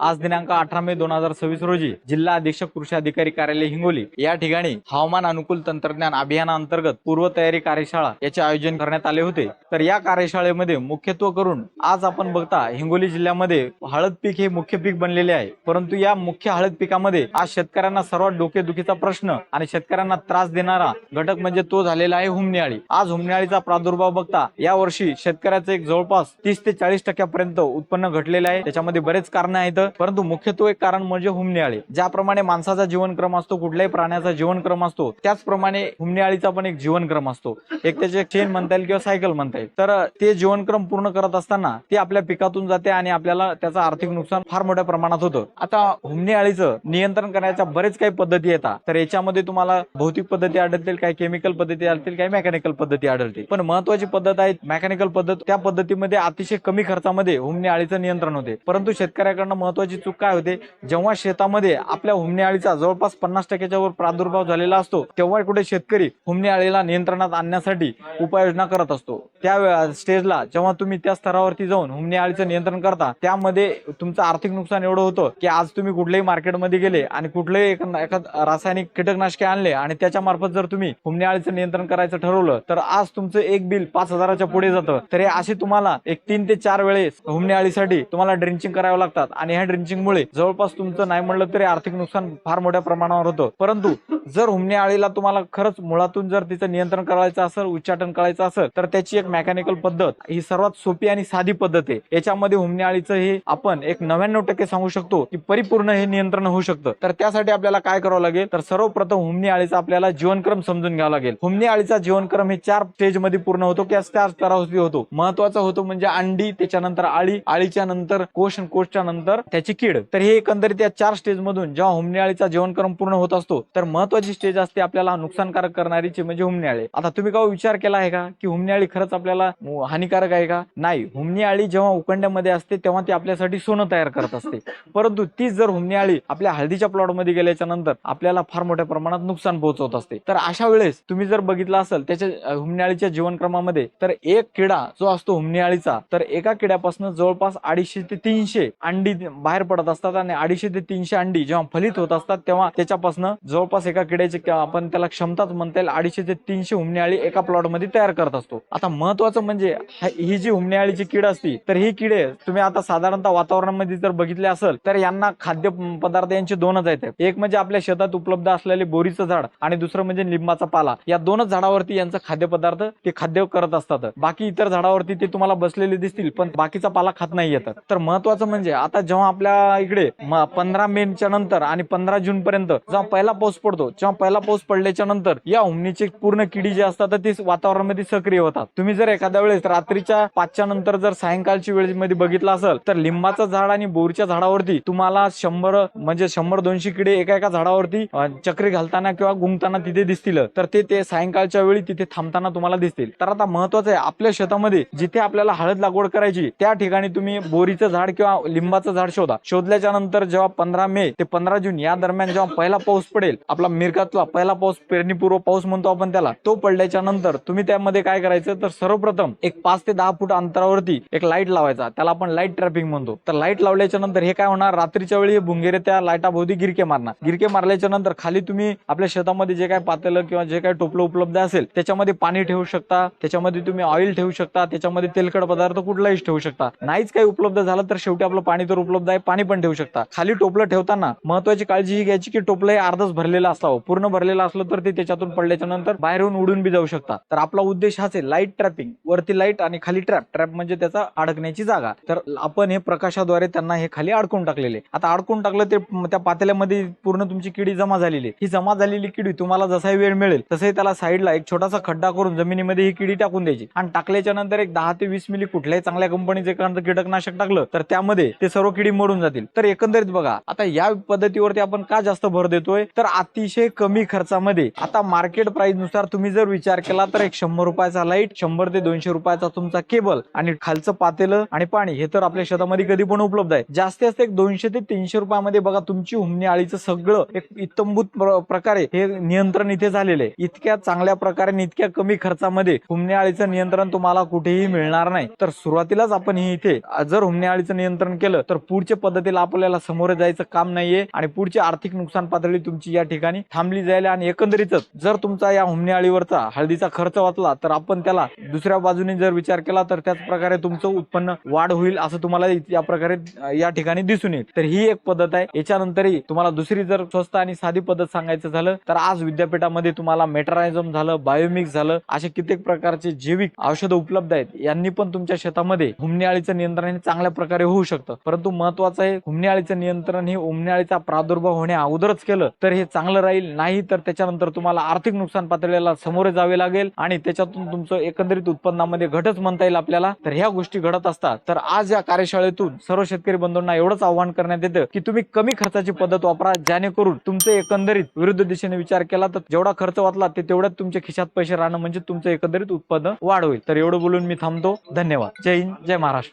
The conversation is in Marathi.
आज दिनांक 18 मे 2026 रोजी जिल्हा अधीक्षक कृषी अधिकारी कार्यालय हिंगोली या ठिकाणी हवामान अनुकूल तंत्रज्ञान अभियानांतर्गत पूर्व तयारी कार्यशाळा याचे आयोजन करण्यात आले होते। तर या कार्यशाळेमध्ये मुख्यत्व करून आज आपण बघता हिंगोली जिल्ह्यामध्ये हळद पीक हे मुख्य पीक बनलेले आहे। परंतु या मुख्य हळद पिकामध्ये आज शेतकऱ्यांना सर्वात डोकेदुखीचा प्रश्न आणि शेतकऱ्यांना त्रास देणारा घटक म्हणजे तो झालेला आहे हुमणी अळी। आज हुमणी अळीचा प्रादुर्भाव बघता या वर्षी शेतकऱ्याचे एक जवळपास 30 ते 40% उत्पन्न घटलेले आहे। त्याच्यामध्ये बरेच कारण आहेत, परंतु मुख्यत्वे एक कारण म्हणजे हुमणी अळी। ज्याप्रमाणे माणसाचा जीवनक्रम असतो, कुठल्याही प्राण्याचा जीवनक्रम असतो, त्याचप्रमाणे हुमणी अळीचा पण एक जीवनक्रम असतो। एक त्याचे चेन म्हणता येईल किंवा सायकल म्हणता येईल। तर ते जीवनक्रम पूर्ण करत असताना ते आपल्या पिकातून जाते आणि आपल्याला त्याचा आर्थिक नुकसान फार मोठ्या प्रमाणात होतं। आता हुमणी अळीचं नियंत्रण करण्याच्या बरेच काही पद्धती येतात। तर याच्यामध्ये तुम्हाला भौतिक पद्धती आढळतील, काही केमिकल पद्धती आढळतील, काही मेकॅनिकल पद्धती आढळतील। पण महत्त्वाची पद्धत आहे मेकॅनिकल पद्धत। त्या पद्धतीमध्ये अतिशय कमी खर्चामध्ये हुमणी अळीचं नियंत्रण होते। परंतु शेतकऱ्याकडनं महत्त्वाची चूक काय होते, जेव्हा शेतामध्ये आपल्या हुमणी अळीचा जवळपास 50%च्या वर प्रादुर्भाव झालेला असतो, तेव्हा कुठे शेतकरी हुमणी अळीला नियंत्रणात आणण्यासाठी उपाययोजना करत असतो। त्या स्टेजला जेव्हा तुम्ही त्या स्तरावरती जाऊन हुमणी अळीचं नियंत्रण करता, त्यामध्ये तुमचं आर्थिक नुकसान एवढं होतं की आज तुम्ही कुठल्याही मार्केटमध्ये गेले आणि कुठलेही एखाद रासायनिक कीटकनाशके आणले आणि त्याच्या मार्फत जर तुम्ही हुमणी अळीचं नियंत्रण करायचं ठरवलं, तर आज तुमचं एक बिल 5,000च्या पुढे जातं। तर हे असे तुम्हाला एक 3 ते 4 वेळेस हुमणी अळीसाठी तुम्हाला ड्रिंचिंग करावं लागतात आणि ह्या ड्रिंचिंगमुळे जवळपास तुमचं नाही म्हणलं तरी आर्थिक नुकसान फार मोठ्या प्रमाणावर होतं। परंतु जर हुमणी अळीला तुम्हाला खरंच मुळातून जर तिचं नियंत्रण करायचं असेल, उच्चाटन करायचं असेल, तर त्याची एक मेकॅनिकल पद्धत ही सर्वात सोपी आणि साधी पद्धत आहे। याच्यामध्ये हुमणी अळीचं हे आपण एक 99% सांगू शकतो की परिपूर्ण हे नियंत्रण होऊ शकतं। तर त्यासाठी आपल्याला काय करावं लागेल, तर सर्वप्रथम हुमणी अळीचा आपल्याला जीवनक्रम समजून घ्यावा लागेल। हुमणी अळीचा जीवनक्रम हे 4 स्टेज मध्ये पूर्ण होतो किंवा 4 स्तरावरती होतो। महत्वाचा होतो म्हणजे अंडी, त्याच्यानंतर अळी, अळीच्या नंतर कोश आणि कोशच्या नंतर त्याची कीड। तर हे एकंदरीत या 4 स्टेज मधून जेव्हा हुमणी अळीचा जीवनक्रम पूर्ण होत असतो, तर महत्वाची स्टेज असते आपल्याला नुकसानकारक करणारीची म्हणजे हुमणी अळी। आता तुम्ही का विचार केला आहे का की हुमणी अळी खरंच आपल्याला हानिकारक आहे का? नाही, हुमणी अळी जेव्हा उकंड्यामध्ये असते तेव्हा ती आपल्यासाठी सोनं तयार करत असते। परंतु तीच जर हुमणी अळी आपल्या हळदीच्या प्लॉट मध्ये गेल्याच्या नंतर आपल्याला फार मोठ्या प्रमाणात नुकसान पोहोचवत असते। तर अशा वेळेस तुम्ही जर बघितलं असेल त्याच्या हुमणी अळीच्या जीवनक्रमामध्ये, तर एक किडा जो असतो हुमणी अळीचा, तर एका किड्यापासून जवळपास 250 ते 300 अंडी बाहेर पडत असतात आणि 250 ते 300 अंडी जेव्हा फलित होत असतात तेव्हा त्याच्यापासून जवळपास एका किड्याची आपण त्याला क्षमताच म्हणता येईल 250 ते 300 हुमणी अळी एका प्लॉट मध्ये तयार करत असतो। आता महत्वाचं म्हणजे ही जी हुमणी अळीची कीड असते, तर ही किडे तुम्ही आता साधारणतः वातावरणामध्ये जर बघितले असेल तर यांना खाद्य पदार्थ यांचे दोनच आहेत। एक म्हणजे आपल्या शेतात उपलब्ध असलेले बोरीचं झाड आणि दुसरं म्हणजे लिंबाचा पाला। या दोनच झाडावरती यांचं खाद्यपदार्थ ते खाद्य करत असतात। बाकी इतर झाडावरती ते तुम्हाला बसलेले दिसतील, पण बाकीचा पाला खात नाही येतात। तर महत्वाचं म्हणजे आता जेव्हा आपल्या इकडे 15 मेच्या नंतर आणि 15 जून पर्यंत जेव्हा पहिला पाऊस पडतो, जेव्हा पहिला पाऊस पडल्याच्या नंतर या हुमणीची पूर्ण किडी जी असतात ती वातावरणामध्ये सक्रिय होतात। तुम्ही जर एखाद्या वेळेस रात्रीच्या 5च्या नंतर जर सायंकाळची वेळेमध्ये बघितलं असेल, तर लिंबाचं झाड आणि बोरीच्या झाडावरती तुम्हाला 100-200 किडे एका झाडावरती चक्री घालताना किंवा गुंगताना तिथे दिसतील। तर ते सायंकाळच्या वेळी तिथे थांबताना तुम्हाला दिसतील। तर आता महत्वाचं आहे, आपल्या शेतामध्ये जिथे आपल्याला हळद लागवड करायची त्या ठिकाणी तुम्ही बोरीचं झाड किंवा लिंबाचं झाड शोधा। शोधल्याच्या नंतर जेव्हा 15 मे ते 15 जून या दरम्यान जेव्हा पहिला पाऊस पडेल, आपला मिरगातला पहिला पाऊस, पेरणीपूर्व पाऊस म्हणतो आपण त्याला, तो पडल्याच्या नंतर तुम्ही त्यामध्ये काय करायचं, तर सर्वप्रथम एक 5 ते 10 फूट अंतरावरती एक लाईट लावायचा, त्याला आपण लाईट ट्रॅपिंग म्हणतो। तर लाईट लावल्याच्या नंतर हे काय होणार, रात्रीच्या वेळी भुंगेरे त्या लाईटाभोवती गिरके मारणार। गिरके मारल्याच्या नंतर खाली तुम्ही आपल्या शेतामध्ये जे काय पातेलं किंवा जे काय टोपलं उपलब्ध असेल त्याच्यामध्ये पाणी ठेवू शकता, त्याच्यामध्ये तुम्ही ऑइल ठेवू शकता, त्याच्यामध्ये तेलकट पदार्थ कुठलाही ठेवू शकता। नाहीच काही उपलब्ध झालं तर शेवटी आपलं पाणी तर उपलब्ध आहे, पाणी पण ठेवू शकता। खाली टोपलं ठेवताना महत्वाची काळजी ही घ्यायची की टोपलं हे अर्धच भरलेलं असावं। पूर्ण भरलेलं असलं तर ते त्याच्यातून पडल्याच्या नंतर बाहेर येऊन उडून बी जाऊ शकता। तर आपला उद्देश हाच आहे, लाईट ट्रॅपिंग, वरती लाईट आणि खाली ट्रॅप म्हणजे त्याचा अडकण्याची जागा। तर आपण हे प्रकाशाद्वारे त्यांना हे खाली अडकून टाकलेले। आता अडकून टाकलं ते त्या पातेल्यामध्ये पूर्ण तुमची किडी जमा झालेली। ही जमा झालेली किडी तुम्हाला जसाही वेळ मिळेल तसंही त्याला साईडला एक छोटासा खड्डा करून जमिनीमध्ये ही किडी टाकून द्यायची आणि टाकल्याच्या नंतर एक 10 ते 20 मिली कुठल्याही चांगल्या कंपनीचे एखादं कीटकनाशक टाकलं तर त्यामध्ये ते सर्व किडी मरून जातील। तर एकंदरीत बघा, आता या पद्धतीवरती आपण का जास्त भर देतोय, तर अतिशय कमी खर्चामध्ये आता मार्केट प्राइस नुसार तुम्ही जर विचार केला तर एक 100 रुपयाचा लाईट, 100 ते 200 रुपयाचा तुमचा केबल आणि खालचं पातेलं आणि पाणी हे तर आपल्या शेतामध्ये कधी पण उपलब्ध आहे। जास्तीत जास्त एक 200 ते 300 रुपयामध्ये बघा तुमची हुमणी अळीचं सगळं एक इत्तंभूत प्रकारे हे नियंत्रण इथे झालेलं आहे। इतक्या चांगल्या प्रकारे इतक्या कमी खर्चामध्ये हुमणी अळीचं नियंत्रण तुम्हाला कुठेही मिळणार नाही। तर सुरुवातीलाच आपण हे इथे जर हुमणी अळीचं नियंत्रण केलं तर पुढच्या पुढच्या पद्धतीला आपल्याला समोर जायचं काम नाहीये आणि पुढची आर्थिक नुकसान पातळी तुमची या ठिकाणी थांबली जाईल आणि एकंदरीतच जर तुमचा या हुमणी अळीवरचा हळदीचा खर्च वाचला तर आपण त्याला दुसऱ्या बाजूने जर विचार केला तर त्याच प्रकारे तुमचं उत्पन्न वाढ होईल असं तुम्हाला या प्रकारे या ठिकाणी दिसून येईल. तर ही एक पद्धत आहे. याच्यानंतरही तुम्हाला दुसरी जर स्वस्त आणि साधी पद्धत सांगायचं झालं तर आज विद्यापीठामध्ये तुम्हाला मेट्रायझम झालं, बायोमिक्स झालं, असे कित्येक प्रकारचे जैविक औषधं उपलब्ध आहेत. यांनी पण तुमच्या शेतामध्ये हुमणी अळीचं नियंत्रण हे चांगल्या प्रकारे होऊ शकतं. परंतु महत्वाचं आहे हुमणी अळीचं नियंत्रण हे हुमणी अळीचा प्रादुर्भाव होण्या अगोदरच केलं तर हे चांगलं राहील. नाही तर त्याच्यानंतर तुम्हाला आर्थिक नुकसान पातळीला सामोरे जावे लागेल आणि त्याच्यातून तुमचं एकंदरीत उत्पन्नामध्ये घटच म्हणता येईल आपल्याला. तर ह्या गोष्टी घडत असतात. तर आज या कार्यशाळेतून सर्व शेतकरी बंधूंना एवढंच आवाहन करण्यात येतं की तुम्ही कमी खर्चाची पद्धत वापरा, जेणेकरून तुमचे एकंदरीत विरुद्ध दिशेने विचार केला तर जेवढा खर्च वाचला ते तेवढ्यात तुमच्या खिशात पैसे राहणं म्हणजे तुमचं एकंदरीत उत्पन्न वाढ होईल. तर एवढं बोलून मी थांबतो. धन्यवाद. जय हिंद, जय महाराष्ट्र.